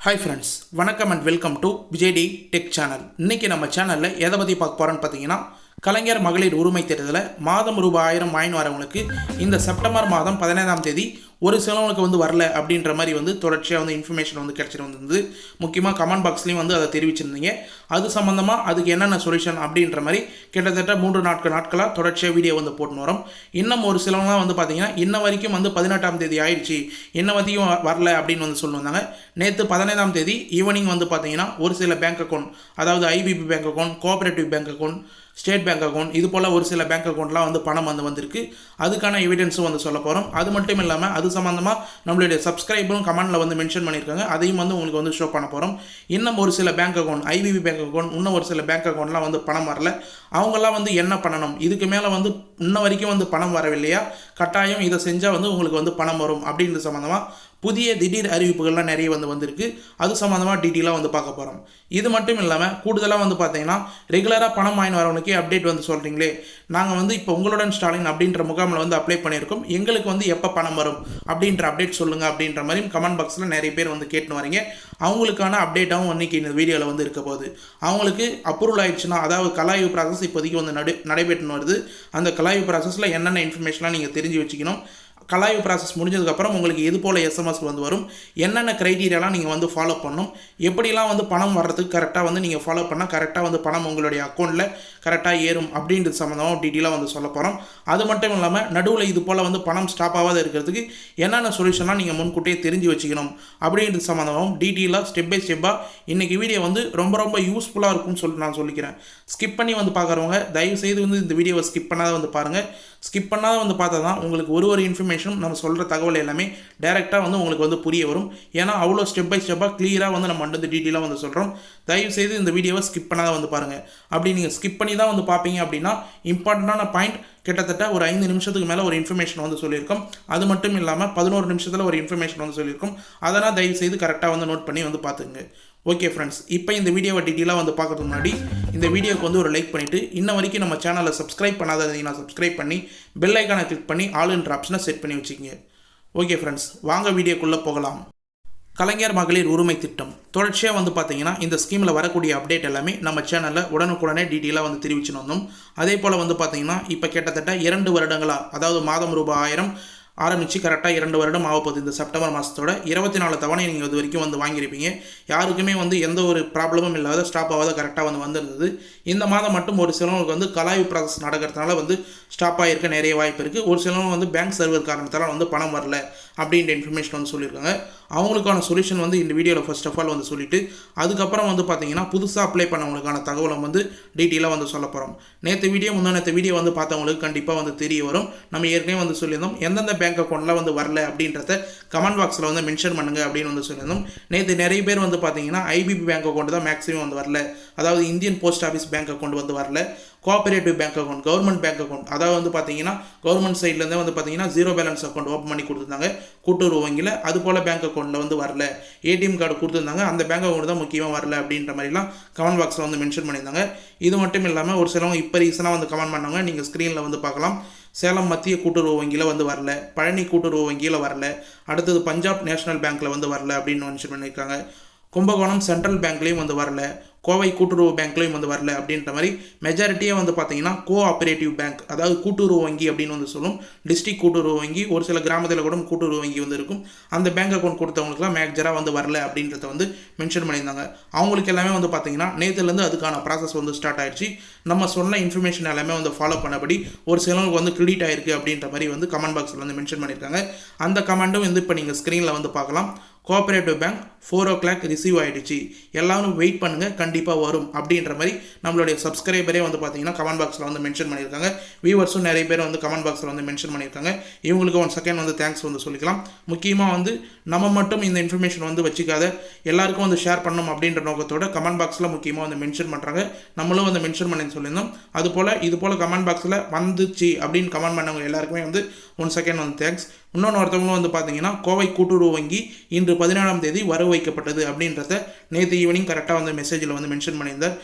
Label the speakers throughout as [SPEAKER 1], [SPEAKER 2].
[SPEAKER 1] Hi friends, வணக்கம் and welcome to விஜய்டி tech channel. இன்றைக்கி நம்ம சேனலில் எதை பற்றி பார்க்க போகிறோன்னு பார்த்தீங்கன்னா, கலைஞர் மகளிர் உரிமை தேர்தலில் மாதம் ரூபாய் 1000 வாங்கி வரவங்களுக்கு இந்த செப்டம்பர் மாதம் 15ஆம் தேதி ஒரு சிலவங்களுக்கு வரல அப்படின்ற மாதிரி தொடர்ச்சியாக இன்ஃபர்மேஷன் கிடச்சிட்டு வந்திருந்து. முக்கியமாக கமெண்ட் பாக்ஸ்லேயும் அதை தெரிவிச்சிருந்தீங்க. அது சம்மந்தமாக அதுக்கு என்னென்ன சொல்யூஷன் அப்படின்ற மாதிரி கிட்டத்தட்ட 3 நாட்களாக தொடர்ச்சியாக வீடியோ போட்டுன்னு வரோம். இன்னும் ஒரு சிலவங்களாம் பார்த்தீங்கன்னா இன்ன வரைக்கும் 18ஆம் தேதி ஆயிடுச்சு, இன்ன வரைக்கும் வரல அப்படின்னு சொல்லி வந்தாங்க. நேற்று 15ஆம் தேதி ஈவினிங் பார்த்தீங்கன்னா ஒரு சில பேங்க் அக்கௌண்ட், அதாவது IPP bank account, cooperative bank account, state bank account, இது போல் ஒரு சில பேங்க் அக்கௌண்ட்லாம் பணம் வந்திருக்கு. அதுக்கான எவிடன்ஸும் சொல்ல போகிறோம். அது மட்டும் இல்லாமல் அது சம்மந்தமாக நம்மளுடைய சப்ஸ்கிரைபரும் கமெண்டில் மென்ஷன் பண்ணியிருக்காங்க. அதையும் உங்களுக்கு ஷோ பண்ண போகிறோம். இன்னும் ஒரு சில bank account, IPP bank account, இன்னும் ஒரு சில பேங்க் அக்கௌண்ட்லாம் பணம் வரல. அவங்களாம் என்ன பண்ணணும், இதுக்கு மேலே இன்ன வரைக்கும் பணம் வரவில்லையா, கட்டாயம் இதை செஞ்சால் உங்களுக்கு பணம் வரும் அப்படின்றது சம்மந்தமாக புதிய திடீர் அறிவிப்புகள்லாம் நிறைய வந்திருக்கு. அது சம்மந்தமாக டீட்டெயிலாக பார்க்க போகிறோம். இது மட்டும் இல்லாமல் கூடுதலாக பார்த்தீங்கன்னா ரெகுலராக பணம் வாங்கி வரவனுக்கே அப்டேட் சொல்கிறீங்களே, நாங்கள் இப்போ உங்களுடன் ஸ்டாலின் அப்படின்ற முகாமில் அப்ளை பண்ணியிருக்கோம், எங்களுக்கு எப்போ பணம் வரும் அப்படின்ற அப்டேட் சொல்லுங்கள் அப்படின்ற மாதிரி கமெண்ட் பாக்ஸில் நிறைய பேர் கேட்டுன்னு வரீங்க. அவங்களுக்கான அப்டேட்டாகவும் இன்றைக்கி இந்த வீடியோவில் இருக்க போகுது. அவங்களுக்கு அப்ரூவல் ஆயிடுச்சுன்னா, அதாவது கலாய்வு ப்ராசஸ் இப்போதைக்கு நடைபெற்றுன்னு வருது. அந்த கலாய்வு ப்ராசஸில் என்னென்ன இன்ஃபர்மேஷன்லாம் நீங்கள் தெரிஞ்சு வச்சுக்கணும். கலாய்வு ப்ராசஸ் முடிஞ்சதுக்கப்புறம் உங்களுக்கு எது போல் எஸ்எம்எஸ் வரும், என்னென்ன க்ரைட்டீரியாலாம் நீங்கள் ஃபாலோ பண்ணணும், எப்படிலாம் பணம் வர்றதுக்கு கரெக்டாக நீங்கள் ஃபாலோ பண்ணால் கரெக்டாக பணம் உங்களுடைய அக்கௌண்ட்டில் கரெக்டாக ஏறும் அப்படின்றது சம்மந்தமாக டீட்டெயிலாக சொல்ல போகிறோம். அது மட்டும் இல்லாமல் நடுவில் இது போல் பணம் ஸ்டாப் ஆகாத இருக்கிறதுக்கு என்னென்ன சொல்யூஷன்லாம் நீங்கள் முன்கூட்டியே தெரிஞ்சு வச்சுக்கணும் அப்படின்றது சம்மந்தமாகவும் டீட்டெயிலாக ஸ்டெப் பை ஸ்டெப்பாக இன்றைக்கி வீடியோ ரொம்ப யூஸ்ஃபுல்லாக இருக்கும்னு சொல்லி நான் சொல்லிக்கிறேன். ஸ்கிப் பண்ணி பார்க்குறவங்க தயவுசெய்து இந்த வீடியோவை ஸ்கிப் பண்ணாத பாருங்கள். ஸ்கிப் பண்ணாத பார்த்தா தான் உங்களுக்கு ஒரு இன்ஃபர்மேஷன் நம்ம சொல்கிற தகவல் எல்லாமே டேரெக்டாக உங்களுக்கு புரிய வரும். ஏன்னா அவ்வளோ ஸ்டெப் பை ஸ்டெப்பாக கிளியராக நம்ம டீட்டெயிலாக சொல்கிறோம். தயவுசெய்து இந்த வீடியோவை ஸ்கிப் பண்ணாத பாருங்கள். அப்படி நீங்கள் ஸ்கிப் பண்ணி தான் பார்ப்பீங்க அப்படின்னா இம்பார்ட்டண்ட்டான பாயிண்ட் கிட்டத்தட்ட ஒரு 5 நிமிஷத்துக்கு மேலே ஒரு இன்ஃபர்மேஷன் சொல்லியிருக்கோம். அது மட்டும் இல்லாமல் 11 நிமிஷத்தில் ஒரு இன்ஃபர்மேஷன் சொல்லியிருக்கோம். அதெல்லாம் தயவுசெய்து கரெக்டாக நோட் பண்ணி பார்த்துங்க. ஓகே ஃப்ரெண்ட்ஸ், இப்போ இந்த வீடியோவை டீட்டெயிலாக பார்க்கறதுக்கு முன்னாடி இந்த வீடியோக்கு ஒரு லைக் பண்ணிவிட்டு இன்ன வரைக்கும் நம்ம சேனலை சப்ஸ்கிரைப் பண்ணாதீங்கன்னா சப்ஸ்கிரைப் பண்ணி பெல் ஐக்கானை கிளிக் பண்ணி ஆல்ன்ற ஆப்ஷனை செட் பண்ணி வச்சுக்கோங்க. ஓகே ஃப்ரெண்ட்ஸ், வாங்க வீடியோக்குள்ளே போகலாம். கலைஞர் மகளிர் உரிமை திட்டம் தொடர்ச்சியாக பார்த்தீங்கன்னா இந்த ஸ்கீமில் வரக்கூடிய அப்டேட் எல்லாமே நம்ம சேனலில் உடனுக்குடனே டீட்டெயிலாக தெரிவிச்சுன்னு வந்தோம். அதே போல் பார்த்தீங்கன்னா இப்போ கிட்டத்தட்ட 2 வருடங்களாக, அதாவது மாதம் ரூபாய் 1000 ஆரம்பித்து கரெக்டாக 2 வருடம் ஆகப்போகுது. இந்த செப்டம்பர் மாதத்தோட 24 தவணை நீங்கள் இது வரைக்கும் வாங்கியிருப்பீங்க. யாருக்குமே எந்த ஒரு ப்ராப்ளமும் இல்லாத ஸ்டாப் ஆகாத கரெக்டாக வந்திருந்தது. இந்த மாதம் மட்டும் ஒரு சிலவங்களுக்கு கலாய்வு ப்ராசஸ் நடக்கிறதுனால ஸ்டாப் ஆகிருக்க நிறைய வாய்ப்பு இருக்குது. ஒரு சிலவங்க பேங்க் சர்வர் காரணத்தால் பணம் வரல அப்படின்ற இன்ஃபர்மேஷன் சொல்லியிருக்காங்க. அவங்களுக்கான சொல்யூஷன் இந்த வீடியோவில் ஃபர்ஸ்ட் ஆஃப் ஆல் சொல்லிவிட்டு அதுக்கப்புறம் பார்த்தீங்கன்னா புதுசாக அப்ளை பண்ணவங்களுக்கான தகவலை டீட்டெயிலாக சொல்ல போகிறோம். நேற்று வீடியோ முன்னாடி வீடியோ பார்த்தவங்களுக்கு கண்டிப்பாக தெரிய வரும். நம்ம ஏற்கனவே சொல்லியிருந்தோம் எந்தெந்த பேங்க் அக்கௌண்ட்லாம் வரல அப்படின்றத கமெண்ட் பாக்ஸில் மென்ஷன் பண்ணுங்கள் அப்படின்னு சொல்லியிருந்தோம். நேற்று நிறைய பேர் பார்த்தீங்கன்னா ஐபிபி பேங்க் அக்கௌண்ட் தான் மேக்ஸிமம் வரல, அதாவது Indian post office bank account வரல. Cooperative bank account, government bank account, அதாவது பார்த்தீங்கன்னா கவர்மெண்ட் சைட்லேருந்து பார்த்தீங்கன்னா 0 பேலன்ஸ் அக்கௌண்ட் ஓப்பன் பண்ணி கொடுத்துருந்தாங்க கூட்டுறவு வங்கியில். அது போல் பேங்க் அக்கௌண்ட்டில் வரல. ஏடிஎம் கார்டு கொடுத்துருந்தாங்க, அந்த பேங்க் அக்கௌண்ட் தான் முக்கியமாக வரல அப்படின்ற மாதிரிலாம் கமெண்ட் பாக்ஸில் மென்ஷன் பண்ணியிருந்தாங்க. இது மட்டும் இல்லாமல் ஒரு சிலவங்க இப்போ ரீசனாக கமெண்ட் பண்ணாங்க, நீங்கள் ஸ்க்ரீனில் பார்க்கலாம். சேலம் மத்திய கூட்டுறவு வங்கியில் வரல, பழனி கூட்டுறவு வங்கியில் வரல, அடுத்தது பஞ்சாப் நேஷனல் பேங்க்கில் வரல அப்படின்னு மென்ஷன் பண்ணியிருக்காங்க. கும்பகோணம் சென்ட்ரல் பேங்க்லேயும் வரல, கோவை கூட்டுறவு பேங்க்லேயும் வரல அப்படின்ற மாதிரி மெஜாரிட்டியாக பார்த்தீங்கன்னா கோஆபரேட்டிவ் பேங்க், அதாவது கூட்டுறவு வங்கி அப்படின்னு சொல்லும். டிஸ்ட்ரிக்ட் கூட்டுறவு வங்கி, ஒரு சில கிராமத்தில் கூட கூட்டுறவு வங்கி இருக்கும். அந்த பேங்க் அக்கௌண்ட் கொடுத்தவங்களுக்குலாம் மேக்ஜராக வரல அப்படின்றத மென்ஷன் பண்ணியிருந்தாங்க. அவங்களுக்கு எல்லாமே பார்த்தீங்கன்னா நேற்றுலேருந்து அதுக்கான ப்ராசஸ் ஸ்டார்ட் ஆயிடுச்சு. நம்ம சொன்ன இன்ஃபர்மேஷன் எல்லாமே ஃபாலோ பண்ணபடி ஒரு சிலவங்களுக்கு கிரெடிட் ஆயிருக்கு அப்படின்ற மாதிரி கமெண்ட் பாக்ஸில் மென்ஷன் பண்ணியிருக்காங்க. அந்த கமெண்ட்டும் இப்போ நீங்கள் ஸ்க்ரீனில் பார்க்கலாம். கோஆபரேட்டிவ் பேங்க் 4 o'clock ரிசீவ் ஆகிடுச்சு, எல்லாரும் வெயிட் பண்ணுங்கள் கண்டிப்பாக வரும் அப்படின்ற மாதிரி நம்மளுடைய சப்ஸ்கிரைபரே பார்த்தீங்கன்னா கமெண்ட் பாக்ஸில் மென்ஷன் பண்ணியிருக்காங்க. வியூவர்ஸும் நிறைய பேர் கமெண்ட் பாக்ஸில் மென்ஷன் பண்ணியிருக்காங்க. இவங்களுக்கு 1 செகண்ட் தேங்க்ஸ் சொல்லிக்கலாம். முக்கியமாக நம்ம மட்டும் இந்த இன்ஃபர்மேஷன் வச்சுக்காத எல்லாருக்கும் ஷேர் பண்ணணும் அப்படின்ற நோக்கத்தோட கமெண்ட் பாக்ஸில் முக்கியமாக மென்ஷன் பண்ணுறாங்க. நம்மளும் மென்ஷன் பண்ணி சொல்லியிருந்தோம். அதுபோல் இது போல் கமெண்ட் பாக்ஸில் வந்துச்சு அப்படின்னு கமெண்ட் பண்ணவங்க எல்லாருக்குமே ஒன் செகண்ட் வந்து தேங்க்ஸ். இன்னொன்று ஒருத்தவங்களும் வந்து பார்த்தீங்கன்னா கோவை கூட்டுறவு வங்கி இன்று 17ஆம் தேதி வரவு வைக்கப்பட்டது அப்படின்றத நேற்று ஈவினிங் கரெக்டாக வந்து மெசேஜில் வந்து மென்ஷன் பண்ணியிருந்தார்,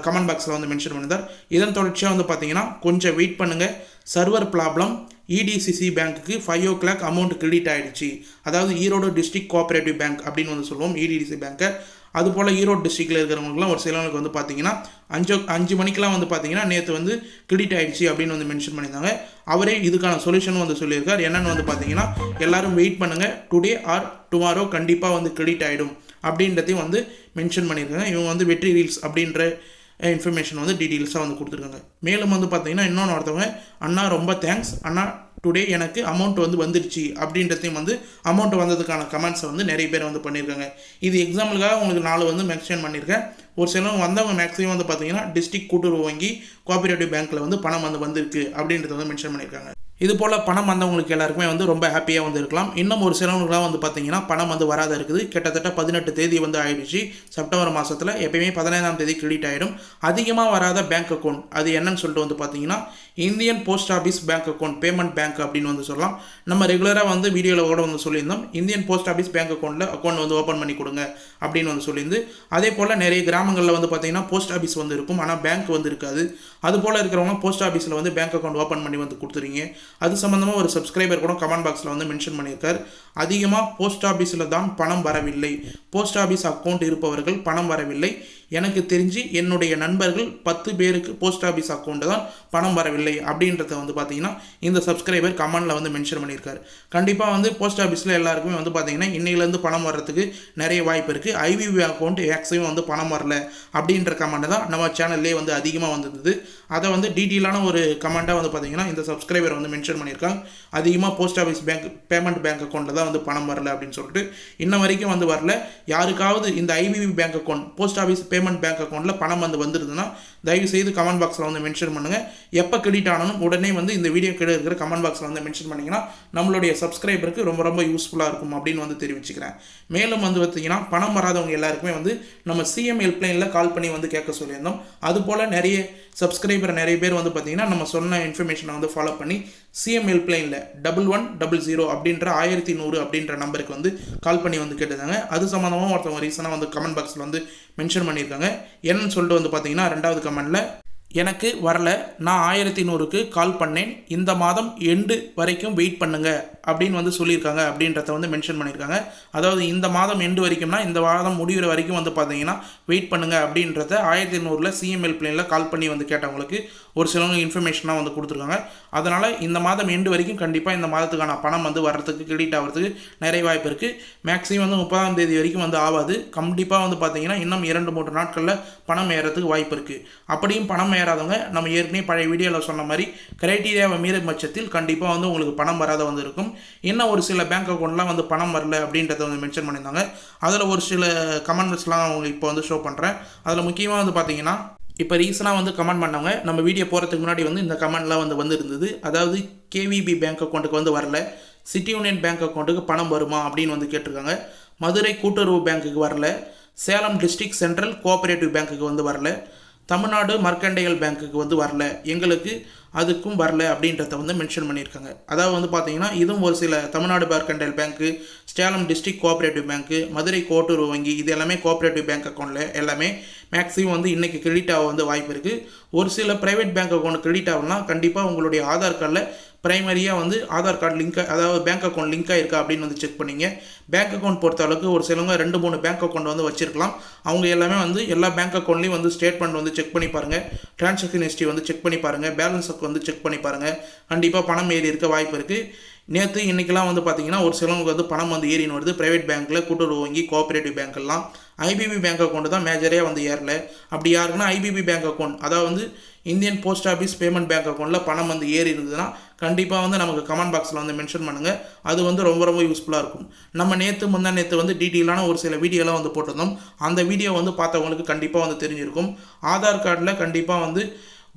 [SPEAKER 1] கமெண்ட் பாக்ஸில் வந்து மென்ஷன் பண்ணியிருந்தார். இதன் தொடர்ச்சியாக வந்து பார்த்தீங்கன்னா கொஞ்சம் வெயிட் பண்ணுங்கள், சர்வர் ப்ராப்ளம், EDCC பேங்க்குக்கு 5 o'clock அமௌண்ட் கிரெடிட் ஆகிடுச்சு. அதாவது ஈரோடு டிஸ்ட்ரிக்ட் கோஆப்ரேட்டிவ் பேங்க் அப்படின்னு வந்து சொல்லுவோம் EDCC பேங்க்கை. அதுபோல் ஈரோடு டிஸ்ட்ரிக்டில் இருக்கிறவங்களுக்குலாம் ஒரு சிலவங்களுக்கு வந்து பார்த்தீங்கன்னா 5 மணிக்கெலாம் வந்து பார்த்தீங்கன்னா நேற்று வந்து கிரெடிட் ஆகிடுச்சு அப்படின்னு வந்து மென்ஷன் பண்ணியிருந்தாங்க. அவரே இதுக்கான சொல்யூஷனும் வந்து சொல்லியிருக்கார். என்னென்னு வந்து பார்த்தீங்கன்னா எல்லோரும் வெயிட் பண்ணுங்கள், டுடே ஆர் டுமாரோ கண்டிப்பாக வந்து கிரெடிட் ஆகிடும் அப்படின்றதையும் வந்து மென்ஷன் பண்ணியிருக்காங்க. இவங்க வந்து வெற்றி ரீல்ஸ் அப்படின்ற இன்ஃபர்மேஷன் வந்து டீட்டெயில்ஸாக வந்து கொடுத்துருக்காங்க. மேலும் வந்து பார்த்தீங்கன்னா இன்னொன்று ஒருத்தவங்க, அண்ணா ரொம்ப தேங்க்ஸ் அண்ணா, டுடே எனக்கு அமௌண்ட் வந்து வந்துடுச்சு அப்படின்றதையும் வந்து அமௌண்ட் வந்ததுக்கான கமெண்ட்ஸை வந்து நிறைய பேர் வந்து பண்ணியிருக்காங்க. இது எக்ஸாம்பிளுக்காக உங்களுக்கு 4 வந்து மென்ஷன் பண்ணியிருக்கேன். ஒரு சிலவங்க வந்தவங்க மேக்ஸிமம் வந்து பார்த்தீங்கன்னா டிஸ்ட்ரிக்ட் கூட்டுறவு வங்கி கோஆபரேட்டிவ் பேங்க்கில் வந்து பணம் வந்து வந்திருக்கு அப்படின்றத வந்து மென்ஷன் பண்ணியிருக்காங்க. இது போல் பணம் வந்தவங்களுக்கு எல்லாருக்குமே வந்து ரொம்ப ஹாப்பியாக வந்து இருக்கலாம். இன்னும் ஒரு சிலவங்களுக்குலாம் வந்து பார்த்தீங்கன்னா பணம் வந்து வராத இருக்குது. கிட்டத்தட்ட 18 தேதி வந்து ஆயிடுச்சு. செப்டம்பர் மாதத்தில் எப்பயுமே 15ஆம் தேதி கிரெடிட் ஆகிடும். அதிகமாக வராத பேங்க் அக்கௌண்ட் அது என்னன்னு சொல்லிட்டு வந்து பார்த்தீங்கன்னா Indian post office bank account, payment bank அப்படின்னு வந்து சொல்லலாம். நம்ம ரெகுலராக வந்து வீடியோவில் கூட வந்து சொல்லியிருந்தோம், Indian post office bank account வந்து ஓப்பன் பண்ணி கொடுங்க அப்படின்னு வந்து சொல்லியிருந்து. அதே போல் நிறைய கிராமங்களில் வந்து பார்த்தீங்கன்னா போஸ்ட் ஆஃபீஸ் வந்து இருக்கும், ஆனால் பேங்க் வந்து இருக்காது. அது போல் இருக்கிறவங்க போஸ்ட் ஆஃபீஸில் வந்து பேங்க் அக்கௌண்ட் ஓப்பன் பண்ணி வந்து கொடுத்துருங்க. அது சம்மந்தமாக ஒரு சப்ஸ்கிரைபர் கூட கமெண்ட் பாக்ஸில் வந்து மென்ஷன் பண்ணியிருக்கார். அதிகமாக போஸ்ட் ஆஃபீஸில் தான் பணம் வரவில்லை, போஸ்ட் ஆஃபீஸ் அக்கௌண்ட் இருப்பவர்கள் பணம் வரவில்லை, எனக்கு தெரிஞ்சு என்னுடைய நண்பர்கள் 10 பேருக்கு போஸ்ட் ஆஃபீஸ் அக்கௌண்ட்டு தான் பணம் வரவில்லை அப்படின்றத வந்து பார்த்தீங்கன்னா இந்த சப்ஸ்கிரைபர் கமெண்டில் வந்து மென்ஷன் பண்ணியிருக்காரு. கண்டிப்பாக வந்து போஸ்ட் ஆஃபீஸில் எல்லாருக்குமே வந்து பார்த்தீங்கன்னா இன்னையிலேருந்து பணம் வர்றதுக்கு நிறைய வாய்ப்பு இருக்குது. IBB அக்கௌண்ட் மேக்ஸிமம் வந்து பணம் வரல அப்படின்ற கமெண்ட் தான் நம்ம சேனல்லே வந்து அதிகமாக வந்திருந்தது. அதை வந்து டீட்டெயிலான ஒரு கமெண்ட்டாக வந்து பார்த்தீங்கன்னா இந்த சப்ஸ்கிரைபர் வந்து மென்ஷன் பண்ணியிருக்காங்க. அதிகமாக post office bank payment bank அக்கௌண்ட்டில் தான் வந்து பணம் வரல அப்படின்னு சொல்லிட்டு இன்ன வரைக்கும் வந்து வரல. யாருக்காவது இந்த IBB bank account, post office payment bank அக்கௌண்ட்டில் பணம் வந்து வந்துருதுன்னா தயவு செய்து கமெண்ட் பாக்ஸில் வந்து மென்ஷன் பண்ணுங்கள். எப்போ கிரெடிட் ஆனாலும் உடனே வந்து இந்த வீடியோ கீழே இருக்கிற கமெண்ட் பாக்ஸில் வந்து மென்ஷன் பண்ணிங்கன்னா நம்மளுடைய சப்ஸ்கிரைபருக்கு ரொம்ப ரொம்ப யூஸ்ஃபுல்லாக இருக்கும் அப்படின்னு வந்து தெரிவிச்சுக்கிறேன். மேலும் வந்து பார்த்தீங்கன்னா பணம் வராதவங்க எல்லாருக்குமே வந்து நம்ம CM ஹெல்ப்லைனில் கால் பண்ணி வந்து கேட்க சொல்லியிருந்தோம். அதுபோல் நிறைய சப்ஸ்கிரைபர் நிறைய பேர் வந்து பார்த்தீங்கன்னா நம்ம சொன்ன இன்ஃபர்மேஷனை வந்து ஃபாலோ பண்ணி CM ஹெல்ப்லைனில் 1100 அப்படின்ற 1100 அப்படின்ற நம்பருக்கு வந்து கால் பண்ணி வந்து கேட்டிருந்தாங்க. அது சம்மந்தமாக ஒருத்தவங்க ரீசனாக வந்து கமெண்ட் பாக்ஸில் வந்து மென்ஷன் பண்ணியிருக்காங்க. என்னன்னு சொல்லிட்டு வந்து பார்த்தீங்கன்னா 2வது கமெண்டில், எனக்கு வரல, நான் 1100க்கு கால் பண்ணேன், இந்த மாதம் எண்டு வரைக்கும் வெயிட் பண்ணுங்க அப்படின்னு வந்து சொல்லியிருக்காங்க அப்படின்றத வந்து மென்ஷன் பண்ணியிருக்காங்க. அதாவது இந்த மாதம் எண்டு வரைக்கும்னா இந்த மாதம் முடிகிற வரைக்கும் வந்து பார்த்தீங்கன்னா வெயிட் பண்ணுங்க அப்படின்றத 1100 CM ஹெல்ப்லைனில் கால் பண்ணி வந்து கேட்டவங்களுக்கு ஒரு சிலவங்க இன்ஃபர்மேஷனாக வந்து கொடுத்துருக்காங்க. அதனால் இந்த மாதம் எண்டு வரைக்கும் கண்டிப்பாக இந்த மாதத்துக்கான பணம் வந்து வர்றதுக்கு கிரெடிட் ஆகிறதுக்கு நிறைய வாய்ப்பு இருக்குது. மேக்ஸிமம் வந்து 30ஆம் தேதி வரைக்கும் வந்து ஆகாது. கண்டிப்பாக வந்து பார்த்தீங்கன்னா இன்னும் 2-3 நாட்களில் பணம் ஏறதுக்கு வாய்ப்பு இருக்குது. அப்படியும் பணம் ஏறாதவங்க நம்ம ஏற்கனவே பழைய வீடியோவில் சொன்ன மாதிரி கிரைட்டீரியாவை மீறும் பட்சத்தில் கண்டிப்பாக வந்து உங்களுக்கு பணம் வராத வந்து இருக்கும். இன்னும் ஒரு சில பேங்க் அக்கௌண்ட்லாம் வந்து பணம் வரல அப்படின்றத வந்து மென்ஷன் பண்ணியிருந்தாங்க. அதில் ஒரு சில கமெண்ட்ஸ்லாம் உங்களுக்கு இப்போ வந்து ஷோ பண்ணுறேன். அதில் முக்கியமாக வந்து பார்த்தீங்கன்னா இப்போ ரீசனாக வந்து கமெண்ட் பண்ணவங்க நம்ம வீடியோ போகிறதுக்கு முன்னாடி வந்து இந்த கமெண்ட்லாம் வந்து இருந்தது. அதாவது KVB பேங்க் அக்கௌண்ட்டுக்கு வந்து வரல, சிட்டி யூனியன் பேங்க் அக்கௌண்ட்டுக்கு பணம் வருமா அப்படின்னு வந்து கேட்டிருக்காங்க. மதுரை கூட்டுறவு பேங்க்குக்கு வரல, சேலம் டிஸ்ட்ரிக்ட் சென்ட்ரல் கோஆபரேட்டிவ் பேங்க்குக்கு வந்து வரல, தமிழ்நாடு மர்கண்டையல் பேங்க்குக்கு வந்து வரல, எங்களுக்கு அதுக்கும் வரல அப்படின்றத வந்து மென்ஷன் பண்ணியிருக்காங்க. அதாவது வந்து பார்த்தீங்கன்னா இதுவும் ஒரு சில தமிழ்நாடு மர்கண்டையல் பேங்க்கு, சேலம் டிஸ்ட்ரிக்ட் கோஆபரேட்டிவ் பேங்க்கு, மதுரை கூட்டுறவு வங்கி, இது எல்லாமே கோஆபரேட்டிவ் பேங்க் அக்கௌண்ட்டில் எல்லாமே மேக்ஸிமம் வந்து இன்றைக்கி கிரெடிட் ஆக வந்து வாய்ப்பு இருக்குது. ஒரு சில ப்ரைவேட் பேங்க் அக்கௌண்ட் கிரெடிட் ஆகும்னா கண்டிப்பாக உங்களுடைய ஆதார் கார்டில் ப்ரைமரியாக வந்து ஆதார் கார்டு லிங்க், அதாவது பேங்க் அக்கௌண்ட் லிங்காக இருக்கா அப்படின்னு வந்து செக் பண்ணிங்க. பேங்க் அக்கௌண்ட் பொறுத்த அளவுக்கு ஒரு சிலவங்க 2-3 பேங்க் அக்கௌண்ட் வந்து வச்சிருக்கலாம். அவங்க எல்லாமே வந்து எல்லா பேங்க் அக்கௌண்ட்லேயும் வந்து ஸ்டேட்மெண்ட் வந்து செக் பண்ணி பாருங்கள், டிரான்சாக்ஷன் ஹிஸ்ட்ரி வந்து செக் பண்ணி பாருங்கள், பேலன்ஸ் வந்து செக் பண்ணி பாருங்கள். கண்டிப்பாக பணம் ஏறி இருக்க வாய்ப்பு இருக்குது. நேற்று இன்றைக்கெலாம் வந்து பார்த்தீங்கன்னா ஒரு சிலவங்களுக்கு வந்து பணம் வந்து ஏறின்னு வருது. ப்ரைவேட் பேங்க்கில், கூட்டுறவு வங்கி, கோஆபரேட்டிவ் பேங்க்கெல்லாம். IBB பேங்க் அக்கௌண்ட் தான் மேஜரே வந்து ஏறல. அப்படி யாருக்குன்னா IBB பேங்க் அக்கௌண்ட், அதாவது வந்து Indian post office payment bank அக்கௌண்ட்டில் பணம் வந்து ஏறி இருந்ததுன்னா கண்டிப்பாக வந்து நமக்கு கமெண்ட் பாக்ஸில் வந்து மென்ஷன் பண்ணுங்கள். அது வந்து ரொம்ப ரொம்ப யூஸ்ஃபுல்லாக இருக்கும். நம்ம முந்தா நேற்று வந்து டீட்டெயிலான ஒரு சில வீடியோலாம் வந்து போட்டிருந்தோம். அந்த வீடியோ வந்து பார்த்தவங்களுக்கு கண்டிப்பாக வந்து தெரிஞ்சிருக்கும். ஆதார் கார்டில் கண்டிப்பாக வந்து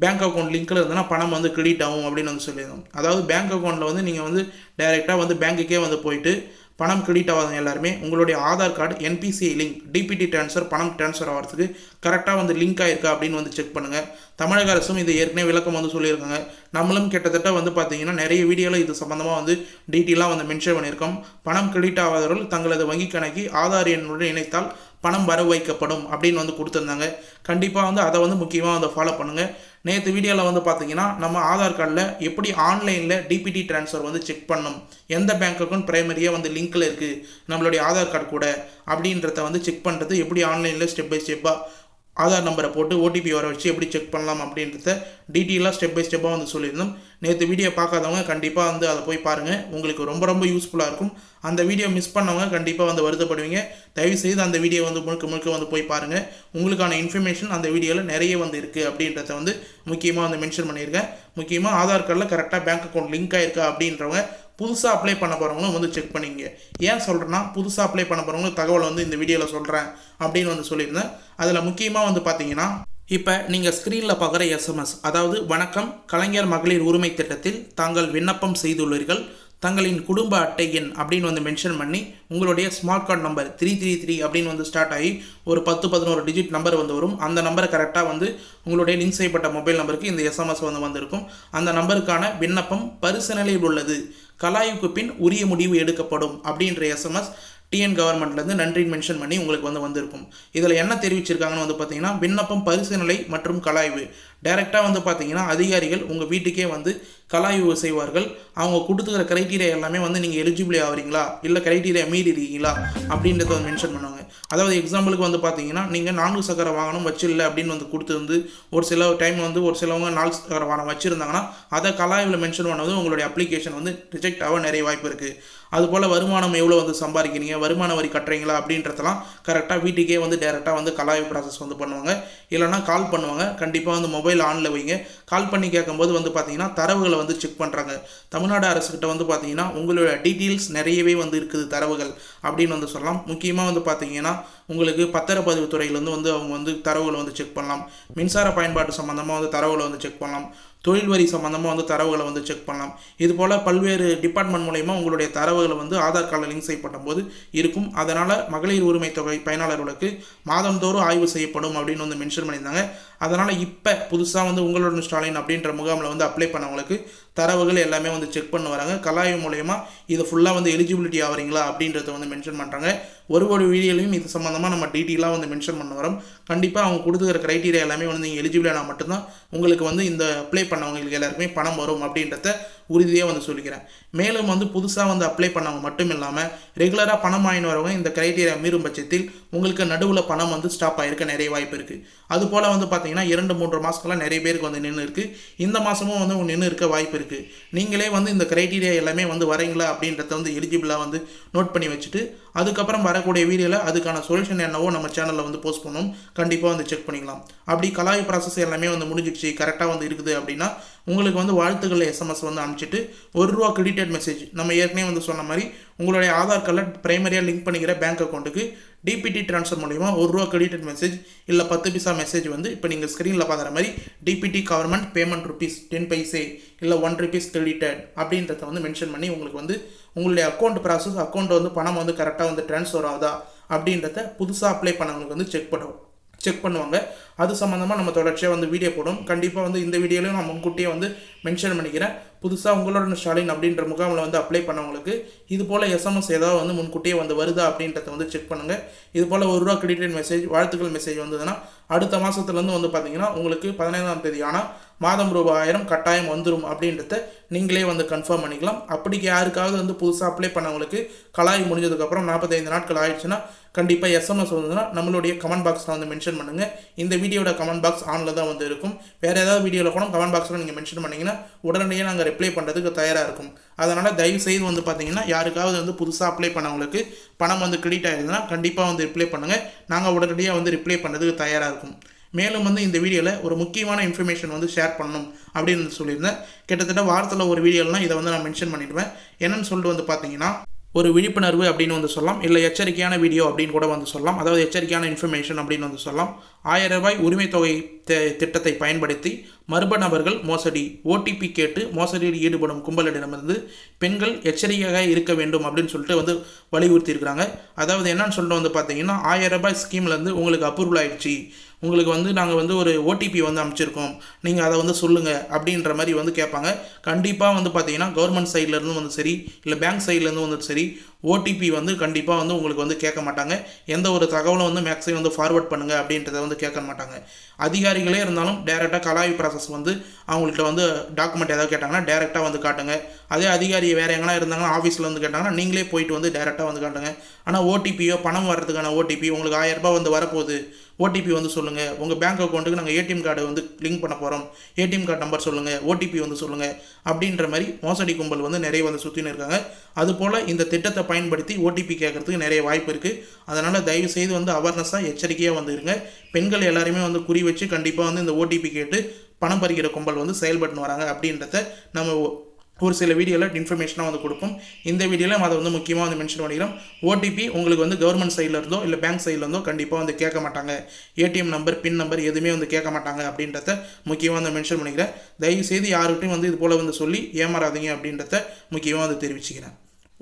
[SPEAKER 1] பேங்க் அக்கௌண்ட் லிங்க்கில் இருந்ததுன்னா பணம் வந்து கிரெடிட் ஆகும் அப்படின்னு வந்து சொல்லியிருந்தோம். அதாவது பேங்க் அக்கௌண்ட்டில் வந்து நீங்கள் வந்து டைரெக்டாக வந்து பேங்க்குக்கே வந்து போயிட்டு பணம் கிரெடிட் ஆகாதவங்க எல்லாருமே உங்களுடைய Aadhaar card NPCI link DBT transfer பணம் ட்ரான்ஸ்ஃபர் ஆகிறதுக்கு கரெக்டாக வந்து லிங்க் ஆயிருக்கா அப்படின்னு வந்து செக் பண்ணுங்கள். தமிழக அரசும் இது ஏற்கனவே விளக்கம் வந்து சொல்லியிருக்காங்க. நம்மளும் கிட்டத்தட்ட வந்து பார்த்தீங்கன்னா நிறைய வீடியோவில் இது சம்மந்தமாக வந்து டீட்டெயிலாக வந்து மென்ஷன் பண்ணியிருக்கோம். பணம் கிரெடிட் ஆகாதவர்கள் தங்களது வங்கி கணக்கி ஆதார் எண்ணுடன் இணைத்தால் பணம் வர வைக்கப்படும் அப்படின்னு வந்து கொடுத்துருந்தாங்க. கண்டிப்பாக வந்து அதை வந்து முக்கியமாக வந்து ஃபாலோ பண்ணுங்கள். நேற்று வீடியோவில் வந்து பார்த்தீங்கன்னா நம்ம ஆதார் கார்டில் எப்படி ஆன்லைனில் டிபிடி ட்ரான்ஸ்ஃபர் வந்து செக் பண்ணணும், எந்த பேங்க் அக்கௌண்ட் பிரைமரியாக வந்து லிங்க்கில் இருக்குது நம்மளுடைய ஆதார் கார்டு கூட அப்படின்றத வந்து செக் பண்ணுறது எப்படி ஆன்லைனில் ஸ்டெப் பை ஸ்டெப்பாக ஆதார் நம்பரை போட்டு ஓடிபி வர வச்சு எப்படி செக் பண்ணலாம் அப்படின்றத டீட்டெயிலாக ஸ்டெப் பை ஸ்டெப்பாக வந்து சொல்லியிருந்தோம். நேற்று வீடியோ பார்க்காதவங்க கண்டிப்பாக வந்து அதை போய் பாருங்கள், உங்களுக்கு ரொம்ப ரொம்ப யூஸ்ஃபுல்லாக இருக்கும். அந்த வீடியோ மிஸ் பண்ணவங்க கண்டிப்பாக வந்து வருத்தப்படுவீங்க. தயவுசெய்து அந்த வீடியோ வந்து முழுக்க வந்து போய் பாருங்கள். உங்களுக்கான இன்ஃபர்மேஷன் அந்த வீடியோவில் நிறைய வந்து இருக்குது அப்படின்றத வந்து முக்கியமாக வந்து மென்ஷன் பண்ணியிருக்கேன். முக்கியமாக ஆதார் கார்டில் கரெக்டாக பேங்க் அக்கௌண்ட் லிங்க் ஆயிருக்கா அப்படின்றவங்க புதுசாக அப்ளை பண்ண போகிறவங்களும் வந்து செக் பண்ணிங்க. ஏன் சொல்கிறேன்னா புதுசாக அப்ளை பண்ண போகிறவங்களுக்கு தகவல் வந்து இந்த வீடியோவில் சொல்கிறேன் அப்படின்னு வந்து சொல்லியிருந்தேன். அதில் முக்கியமாக வந்து பார்த்தீங்கன்னா இப்போ நீங்கள் ஸ்க்ரீனில் பார்க்குற எஸ்எம்எஸ், அதாவது வணக்கம், கலைஞர் மகளிர் உரிமை திட்டத்தில் தாங்கள் விண்ணப்பம் செய்துள்ளீர்கள், தங்களின் குடும்ப அட்டை எண் அப்படின்னு வந்து மென்ஷன் பண்ணி உங்களுடைய ஸ்மார்ட் கார்டு நம்பர் 333 அப்படின்னு வந்து ஸ்டார்ட் ஆகி ஒரு 10-11 டிஜிட் நம்பர் வந்து வரும். அந்த நம்பரை கரெக்டாக வந்து உங்களுடைய லிங்க் செய்யப்பட்ட மொபைல் நம்பருக்கு இந்த எஸ்எம்எஸ் வந்து வந்திருக்கும். அந்த நம்பருக்கான விண்ணப்பம் பரிசீலனையில் உள்ளது, கலாய்வுக்கு பின் உரிய முடிவு எடுக்கப்படும் அப்படின்ற எஸ்எம்எஸ் டிஎன் கவர்மெண்ட்லேருந்து நன்றின்னு மென்ஷன் பண்ணி உங்களுக்கு வந்து வந்திருக்கும். இதில் என்ன தெரிவிச்சிருக்காங்கன்னு வந்து பார்த்தீங்கன்னா விண்ணப்பம் பரிசீலனை மற்றும் கலாய்வு டைரெக்டாக வந்து பார்த்தீங்கன்னா அதிகாரிகள் உங்கள் வீட்டுக்கே வந்து கலாய்வு செய்வார்கள். அவங்க கொடுத்துக்கிற க்ரைட்டீரியா எல்லாமே வந்து நீங்கள் எலிஜிபிள் ஆகிறீங்களா இல்லை க்ரைட்டீரியா மீறி இருக்கீங்களா அப்படின்றத வந்து மென்ஷன் பண்ணுவாங்க. அதாவது எக்ஸாம்பிளுக்கு வந்து பார்த்தீங்கன்னா நீங்கள் 4 சக்கர வாகனம் வச்சிடல அப்படின்னு வந்து கொடுத்து வந்து ஒரு சில டைம் வந்து ஒரு சிலவங்க 4 சக்கர வாகனம் வச்சுருந்தாங்கன்னா அதை கலாய்வில் மென்ஷன் பண்ணது உங்களுடைய அப்ளிகேஷன் வந்து ரிஜெக்ட் ஆக நிறைய வாய்ப்பு இருக்குது. அதுபோல் வருமானம் எவ்வளோ வந்து சம்பாதிக்கிறீங்க, வருமான வரி கட்டுறீங்களா அப்படின்றதெல்லாம் கரெக்டாக வீட்டுக்கே வந்து டேரெக்டாக வந்து கலாய்வு ப்ராசஸ் வந்து பண்ணுவாங்க. இல்லைனா கால் பண்ணுவாங்க. கண்டிப்பாக வந்து மொபைல் ஆனில் வைங்க. கால் பண்ணி கேட்கும்போது வந்து பார்த்தீங்கன்னா தரவுகளை வந்து செக் பண்ணுறாங்க. தமிழ்நாடு அரசுக்கிட்ட வந்து பார்த்தீங்கன்னா உங்களோட டீட்டெயில்ஸ் நிறையவே வந்து இருக்குது தரவுகள் அப்படின்னு வந்து சொல்லலாம். முக்கியமாக வந்து பார்த்தீங்கன்னா உங்களுக்கு பத்திரப்பதிவு துறையிலேருந்து வந்து அவங்க வந்து தரவுகளை வந்து செக் பண்ணலாம். மின்சார பயன்பாட்டு சம்மந்தமாக வந்து தரவுகளை வந்து செக் பண்ணலாம். தொழில் வரி சம்மந்தமாக வந்து தரவுகளை வந்து செக் பண்ணலாம். இது போல் பல்வேறு டிபார்ட்மெண்ட் மூலயமா உங்களுடைய தரவுகளை வந்து ஆதார் கார்டில் லிங்க் செய்யப்பட்ட போது இருக்கும். அதனால் மகளிர் உரிமை தொகை பயனாளர்களுக்கு மாதந்தோறும் ஆய்வு செய்யப்படும் அப்படின்னு வந்து மென்ஷன் பண்ணியிருந்தாங்க. அதனால் இப்போ புதுசாக வந்து உங்களுடன் ஸ்டாலின் அப்படின்ற முகாமில் வந்து அப்ளை பண்ணவங்களுக்கு தரவுகள் எல்லாமே வந்து செக் பண்ண வராங்க. கலாய்வு மூலயமா இது ஃபுல்லாக வந்து எலிஜிபிலிட்டி ஆகிறீங்களா அப்படின்றத வந்து மென்ஷன் பண்ணுறாங்க. ஒரு வீடியோலையும் இது சம்மந்தமாக நம்ம டீட்டெயிலாக வந்து மென்ஷன் பண்ண வரோம். கண்டிப்பாக அவங்க கொடுத்துக்கிற க்ரைட்டீரியா எல்லாமே வந்து நீங்கள் எலிஜிபிளானால் மட்டும்தான் உங்களுக்கு வந்து இந்த அப்ளை பண்ணவங்களுக்கு எல்லாருக்குமே பணம் வரும் அப்படின்றத உறுதியாக வந்து சொல்லிக்கிறேன். மேலும் வந்து புதுசாக வந்து அப்ளை பண்ணவங்க மட்டும் இல்லாமல் ரெகுலராக பணம் வாங்கின்னு வரவங்க இந்த க்ரைட்டீரியா மீறும் பட்சத்தில் உங்களுக்கு நடுவில் பணம் வந்து ஸ்டாப் ஆகிருக்க நிறைய வாய்ப்பு இருக்குது. அதுபோல் வந்து பார்த்தீங்கன்னா 2-3 மாதங்கள்லாம் நிறைய பேருக்கு வந்து நின்று இருக்குது. இந்த மாதமும் வந்து நின்று இருக்க வாய்ப்பு இருக்குது. நீங்களே வந்து இந்த க்ரைட்டீரியா எல்லாமே வந்து வரீங்களா அப்படின்றத வந்து எலிஜிபிளாக வந்து நோட் பண்ணி வச்சுட்டு அதுக்கப்புறம் வரக்கூடிய வீடியோவில் அதுக்கான சொல்யூஷன் என்னவோ நம்ம சேனலில் வந்து போஸ்ட் பண்ணுவோம். கண்டிப்பாக வந்து செக் பண்ணிக்கலாம். அப்படி கலாய்வு ப்ராசஸ் எல்லாமே வந்து முடிஞ்சிடுச்சு, கரெக்டாக வந்து இருக்குது அப்படின்னா உங்களுக்கு வந்து வாழ்த்துக்கள் எஸ்எம்எஸ் வந்து அனுப்பிச்சிட்டு ₹1 கிரெடிட்டட் மெசேஜ், நம்ம ஏற்கனவே வந்து சொன்ன மாதிரி உங்களுடைய ஆதார் கார்டில் பிரைமரியாக லிங்க் பண்ணிக்கிற பேங்க் அக்கௌண்ட்டுக்கு டிபிடி ட்ரான்ஸ்ஃபர் மூலிமா ₹1 கிரெடிட்டட் மெசேஜ் இல்லை 10 பைசா மெசேஜ் வந்து இப்போ நீங்கள் ஸ்க்ரீனில் பார்க்குற மாதிரி டிபிடி கவர்மெண்ட் பேமெண்ட் ₹10 பைசே இல்லை ₹1 கிரெடிட்டட் அப்படின்றத வந்து மென்ஷன் பண்ணி உங்களுக்கு வந்து உங்களுடைய அக்கௌண்ட் ப்ராசஸ் அக்கௌண்ட் வந்து பணம் வந்து கரெக்டாக வந்து ட்ரான்ஸ்ஃபர் ஆகுதா அப்படின்றத புதுசாக அப்ளை பண்ணவங்களுக்கு வந்து செக் பண்ணுவாங்க. அது சம்மந்தமாக நம்ம தொடர்ச்சியாக வந்து வீடியோ போடும். கண்டிப்பாக வந்து இந்த வீடியோலையும் நான் முன்கூட்டியே வந்து மென்ஷன் பண்ணிக்கிறேன். புதுசாக உங்களோட ஸ்டாலின் அப்படின்ற முகாமில் வந்து அப்ளை பண்ணவங்களுக்கு இது போல் எஸ்எம்எஸ் ஏதாவது வந்து முன்கூட்டியே வந்து வருதா அப்படின்றத வந்து செக் பண்ணுங்கள். இது போல் ₹1 கிரெடிட்டட் மெசேஜ் வாழ்த்துக்கள் மெசேஜ் வந்ததுன்னா அடுத்த மாதத்துலேருந்து வந்து பார்த்தீங்கன்னா உங்களுக்கு 15ஆம் தேதி ஆனால் மாதம் ₹1000 கட்டாயம் வந்துடும் அப்படின்றத நீங்களே வந்து கன்ஃபார்ம் பண்ணிக்கலாம். அப்படிக்கு யாருக்காவது வந்து புதுசாக அப்ளை பண்ணவங்களுக்கு கலாய் முடிஞ்சதுக்கப்புறம் 45 நாட்கள் ஆயிடுச்சுன்னா கண்டிப்பாக எஸ்எம்எஸ் வந்ததுன்னா நம்மளுடைய கமெண்ட் பாக்ஸில் வந்து மென்ஷன் பண்ணுங்கள். இந்த வீடியோட கமெண்ட் பாக்ஸ் ஆனில் தான் வந்து இருக்கும். வேறு ஏதாவது வீடியோவில் கூட கமெண்ட் பாக்ஸில் நீங்கள் மென்ஷன் பண்ணிங்கன்னா உடனடியாக நாங்கள் ரிப்ளை பண்ணுறதுக்கு தயாராக இருக்கும். அதனால் தயவுசெய்து வந்து பார்த்தீங்கன்னா யாருக்காவது வந்து புதுசாக அப்ளை பண்ணவங்களுக்கு பணம் வந்து கிரெடிட் ஆகிடுதுன்னா கண்டிப்பாக வந்து ரிப்ளை பண்ணுங்கள். நாங்கள் உடனடியாக வந்து ரிப்ளை பண்ணுறதுக்கு தயாராக இருக்கும். மேலும் வந்து இந்த வீடியோவில் ஒரு முக்கியமான இன்ஃபர்மேஷன் வந்து ஷேர் பண்ணணும் அப்படின்னு சொல்லியிருந்தேன். கிட்டத்தட்ட வாரத்தில் ஒரு வீடியோலாம் இதை வந்து நான் மென்ஷன் பண்ணிடுவேன். என்னென்னு சொல்லிட்டு வந்து பார்த்தீங்கன்னா ஒரு விழிப்புணர்வு அப்படின்னு வந்து சொல்லலாம், இல்லை எச்சரிக்கையான வீடியோ அப்படின்னு கூட வந்து சொல்லலாம். அதாவது எச்சரிக்கையான இன்ஃபர்மேஷன் அப்படின்னு வந்து சொல்லலாம். 1000 ரூபாய் உரிமை தொகை திட்டத்தை பயன்படுத்தி மர்ம நபர்கள் மோசடி, ஓடிபி கேட்டு மோசடியில் ஈடுபடும் கும்பலிடமிருந்து பெண்கள் எச்சரிக்கையாக இருக்க வேண்டும் அப்படின்னு சொல்லிட்டு வந்து வலியுறுத்தி இருக்கிறாங்க. அதாவது என்னன்னு சொல்லிட்டு வந்து பார்த்தீங்கன்னா, 1000 ரூபாய் ஸ்கீம்லேருந்து உங்களுக்கு அப்ரூவல் ஆகிடுச்சு, உங்களுக்கு வந்து நாங்கள் வந்து ஒரு ஓடிபி வந்து அமைச்சிருக்கோம், நீங்கள் அதை வந்து சொல்லுங்கள் அப்படின்ற மாதிரி வந்து கேட்பாங்க. கண்டிப்பாக வந்து பார்த்தீங்கன்னா கவர்மெண்ட் சைட்லேருந்து வந்து சரி, இல்லை பேங்க் சைட்லேருந்து வந்து சரி, ஓடிபி வந்து கண்டிப்பாக வந்து உங்களுக்கு வந்து கேட்க மாட்டாங்க. எந்த ஒரு தகவலும் வந்து மேக்ஸிமம் வந்து ஃபார்வர்ட் பண்ணுங்கள் அப்படின்றத வந்து கேட்க மாட்டாங்க. அதிகாரிகளே இருந்தாலும் டேரெக்டாக கலாய்வு ப்ராசஸ் வந்து அவங்கள்ட்ட வந்து டாக்குமெண்ட் ஏதாவது கேட்டாங்கன்னா டேரெக்டாக வந்து காட்டுங்க. அதே அதிகாரி வேறு எங்கன்னா இருந்தாங்கன்னா ஆஃபீஸில் வந்து கேட்டாங்கன்னா நீங்களே போயிட்டு வந்து டேரெக்டாக வந்து காட்டுங்க. ஆனால் ஓடிபியோ பணம் வர்றதுக்கான ஓடிபி உங்களுக்கு 1000 ரூபாய் வந்து வரப்போகுது, ஓடிபி வந்து சொல்லுங்கள், உங்கள் பேங்க் அக்கௌண்ட்டுக்கு நாங்கள் ஏடிஎம் கார்டு வந்து லிங்க் பண்ண போகிறோம், ஏடிஎம் கார்டு நம்பர் சொல்லுங்கள், ஓடிபி வந்து சொல்லுங்கள் அப்படின்ற மாதிரி மோசடி கும்பல் வந்து நிறைய வந்து சுற்றின்னு இருக்காங்க. அதுபோல் இந்த திட்டத்தை பயன்படுத்தி ஓடிபி கேட்குறதுக்கு நிறைய வாய்ப்பு இருக்குது. அதனால் தயவுசெய்து வந்து அவேர்னஸாக எச்சரிக்கையாக வந்து இருங்க. பெண்கள் எல்லாருமே வந்து குறி வச்சு கண்டிப்பாக வந்து இந்த ஓடிபி கேட்டு பணம் பறிக்கிற கும்பல் வந்து செயல்பட்டு வராங்க அப்படின்றத நம்ம ஒரு சில வீடியோவில் இன்ஃபர்மேஷனாக வந்து கொடுப்போம். இந்த வீடியோவில் அதை வந்து முக்கியமாக வந்து மென்ஷன் பண்ணிக்கிறோம். ஓடிபி உங்களுக்கு வந்து கவர்மெண்ட் சைடில் இருந்தோ இல்லை பேங்க் சைடில் இருந்தோ கண்டிப்பாக வந்து கேட்க மாட்டாங்க. ஏடிஎம் நம்பர், பின் நம்பர் எதுவுமே வந்து கேட்க மாட்டாங்க அப்படின்றத முக்கியமாக வந்து மென்ஷன் பண்ணிக்கிறேன். தயவுசெய்து யாருக்கிட்டையும் வந்து இது போல் வந்து சொல்லி ஏமாறாதீங்க அப்படின்றத முக்கியமாக வந்து தெரிவிச்சுக்கிறேன்.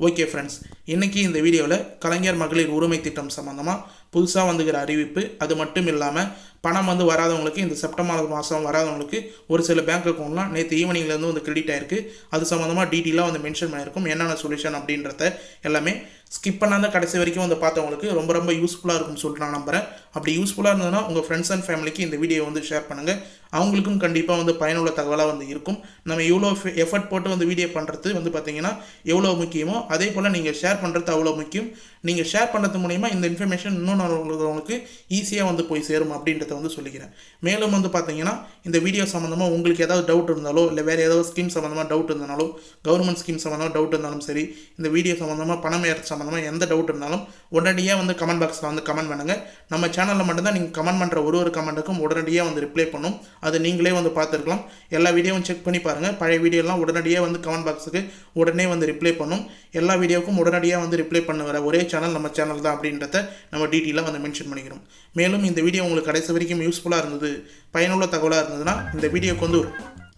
[SPEAKER 1] ஓகே ஃப்ரெண்ட்ஸ், இன்றைக்கி இந்த வீடியோவில் கலைஞர் மகளிர் உரிமை திட்டம் சம்மந்தமாக புதுசாக வந்துக்கிற அறிவிப்பு, அது மட்டும் இல்லாமல் பணம் வந்து வராதவங்களுக்கு, இந்த செப்டம்பர் மாதம் வராதவங்களுக்கு ஒரு சில பேங்க் அக்கௌண்ட்லாம் நேற்று ஈவினிங்லேருந்து வந்து கிரெடிட் ஆகிருக்கு. அது சம்மந்தமாக டீட்டெயிலாக வந்து மென்ஷன் பண்ணியிருக்கும். என்னென்ன சொல்யூஷன் அப்படின்றத எல்லாமே ஸ்கிப் பண்ணாத கடைசி வரைக்கும் வந்து பார்த்தவங்களுக்கு ரொம்ப ரொம்ப யூஸ்ஃபுல்லாக இருக்கும்னு சொல்லிட்டு நான் நம்புகிறேன். அப்படி யூஸ்ஃபுல்லாக இருந்ததுன்னா உங்கள் ஃப்ரெண்ட்ஸ் அண்ட் ஃபேமிலிக்கு இந்த வீடியோ வந்து ஷேர் பண்ணுங்கள். அவங்களுக்கும் கண்டிப்பாக வந்து பயனுள்ள தகவலாக வந்து இருக்கும். நம்ம எவ்வளோ எஃபர்ட் போட்டு வந்து வீடியோ பண்ணுறது வந்து பார்த்திங்கன்னா எவ்வளோ முக்கியமோ அதே போல் நீங்கள் ஷேர் பண்ணுறது அவ்வளோ முக்கியம். நீங்கள் ஷேர் பண்ணுறது மூலிமா இந்த இன்ஃபர்மேஷன் இன்னும் உங்களுக்கு ஈஸியாக வந்து போய் சேரும் அப்படின்றத வந்து சொல்லிக்கிறேன். மேலும் வந்து பார்த்தீங்கன்னா இந்த வீடியோ சம்மந்தமாக உங்களுக்கு ஏதாவது டவுட் இருந்தாலோ, இல்லை வேறு ஏதாவது ஸ்கீம் சம்மந்தமாக டவுட் இருந்தாலும், கவர்மெண்ட் ஸ்கீம் சம்மந்தமாக டவுட் இருந்தாலும் சரி, இந்த வீடியோ சம்மந்தமாக பணம் ஏற்ற சம்மந்தமாக எந்த டவுட் இருந்தாலும் உடனடியாக வந்து கமெண்ட் பாக்ஸில் வந்து கமெண்ட் பண்ணுங்கள். நம்ம சேனலில் மட்டும்தான் நீங்கள் கமெண்ட் பண்ணுற ஒரு கமெண்ட்டுக்கும் உடனடியாக வந்து ரிப்ளை பண்ணும். அது நீங்களே வந்து பார்த்துருக்கலாம். எல்லா வீடியோவும் செக் பண்ணி பாருங்கள். பழைய வீடியோலாம் உடனடியாக வந்து கமெண்ட் பாக்ஸுக்கு உடனே வந்து ரிப்ளை பண்ணும். எல்லா வீடியோவுக்கும் உடனடியாக வந்து ரிப்ளை பண்ண வர ஒரே சேனல் நம்ம சேனல் தான் அப்படின்றத நம்ம டீட்டெயிலாக வந்து மென்ஷன் பண்ணிக்கிறோம். மேலும் இந்த வீடியோ உங்களுக்கு கடைசி வரைக்கும் யூஸ்ஃபுல்லாக இருந்தது, பயனுள்ள தகவலாக இருந்ததுன்னா இந்த வீடியோக்கு வந்து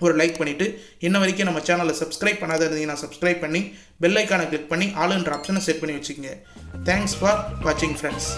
[SPEAKER 1] ஒரு லைக் பண்ணிவிட்டு, இன்ன வரைக்கும் நம்ம சேனலை சப்ஸ்கிரைப் பண்ணாத இருந்தீங்கன்னா சப்ஸ்கிரைப் பண்ணி பெல் ஐக்கானை கிளிக் பண்ணி ஆளுன்ற ஆப்ஷனை செட் பண்ணி வச்சுக்கோங்க. தேங்க்ஸ் ஃபார் வாட்சிங் ஃப்ரெண்ட்ஸ்.